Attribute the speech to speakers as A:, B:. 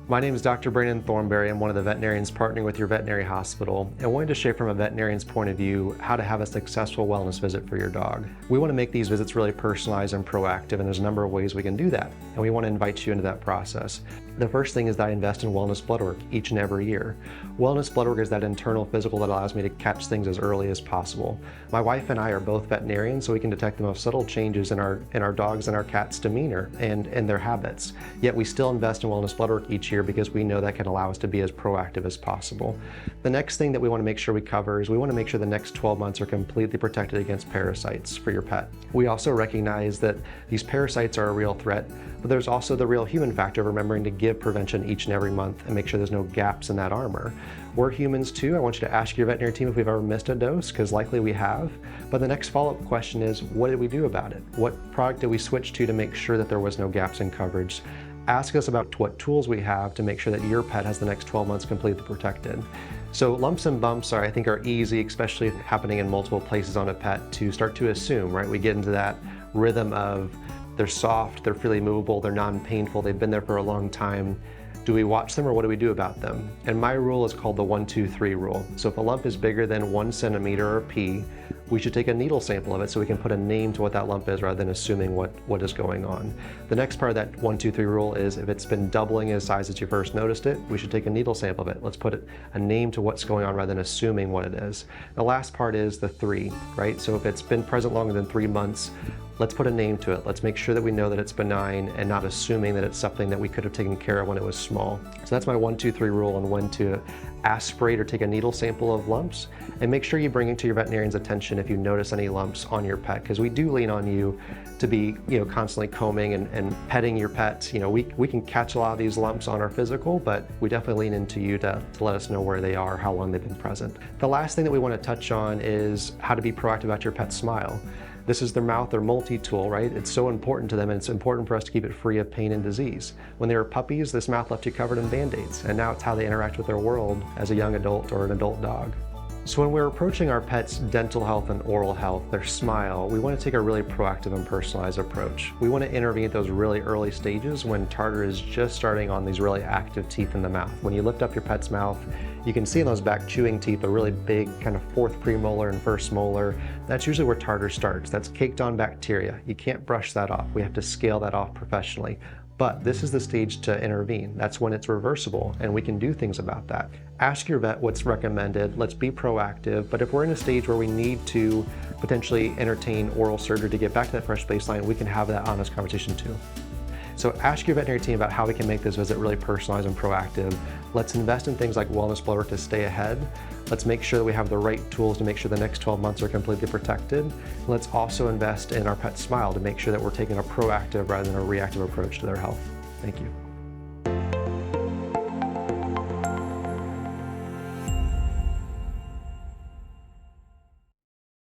A: My name is Dr. Brandon Thornberry. I'm one of the veterinarians partnering with your veterinary hospital and wanted to share from a veterinarian's point of view how to have a successful wellness visit for your dog. We want to make these visits really personalized and proactive, and there's a number of ways we can do that, and we want to invite you into that process. The first thing is that I invest in wellness blood work each and every year. Wellness blood work is that internal physical that allows me to catch things as early as possible. My wife and I are both veterinarians, so we can detect the most subtle changes in our dogs and our cats' demeanor and their habits. Yet we still invest in wellness blood work each year because we know that can allow us to be as proactive as possible. The next thing that we want to make sure we cover is we want to make sure the next 12 months are completely protected against parasites for your pet. We also recognize that these parasites are a real threat, but there's also the real human factor of remembering to give prevention each and every month and make sure there's no gaps in that armor. We're humans too. I want you to ask your veterinary team if we've ever missed a dose, because likely we have. But the next follow-up question is, what did we do about it? What product did we switch to make sure that there was no gaps in coverage? Ask us about what tools we have to make sure that your pet has the next 12 months completely protected. So lumps and bumps I think are easy, especially happening in multiple places on a pet, to start to assume, right? We get into that rhythm of they're soft, they're freely movable, they're non-painful, they've been there for a long time. Do we watch them or what do we do about them? And my rule is called the 1-2-3 rule. So if a lump is bigger than 1 centimeter or P, we should take a needle sample of it so we can put a name to what that lump is rather than assuming what is going on. The next part of that 1-2-3 rule is if it's been doubling in size since you first noticed it, we should take a needle sample of it. Let's put a name to what's going on rather than assuming what it is. The last part is the 3, right? So if it's been present longer than 3 months, let's put a name to it. Let's make sure that we know that it's benign and not assuming that it's something that we could have taken care of when it was small. So that's my 1-2-3 rule on when to aspirate or take a needle sample of lumps, and make sure you bring it to your veterinarian's attention if you notice any lumps on your pet, because we do lean on you to be constantly combing and petting your pet. We can catch a lot of these lumps on our physical, but we definitely lean into you to let us know where they are, how long they've been present. The last thing that we want to touch on is how to be proactive about your pet's smile. This is their mouth, their multi-tool, right? It's so important to them, and it's important for us to keep it free of pain and disease. When they were puppies, this mouth left you covered in Band-Aids, and now it's how they interact with their world as a young adult or an adult dog. So when we're approaching our pet's dental health and oral health, their smile, we want to take a really proactive and personalized approach. We want to intervene at those really early stages when tartar is just starting on these really active teeth in the mouth. When you lift up your pet's mouth, you can see in those back chewing teeth a really big kind of 4th premolar and 1st molar. That's usually where tartar starts. That's caked on bacteria. You can't brush that off. We have to scale that off professionally. But this is the stage to intervene. That's when it's reversible, and we can do things about that. Ask your vet what's recommended. Let's be proactive. But if we're in a stage where we need to potentially entertain oral surgery to get back to that fresh baseline, we can have that honest conversation too. So ask your veterinary team about how we can make this visit really personalized and proactive. Let's invest in things like wellness blood work to stay ahead. Let's make sure that we have the right tools to make sure the next 12 months are completely protected. Let's also invest in our pet's smile to make sure that we're taking a proactive rather than a reactive approach to their health. Thank you.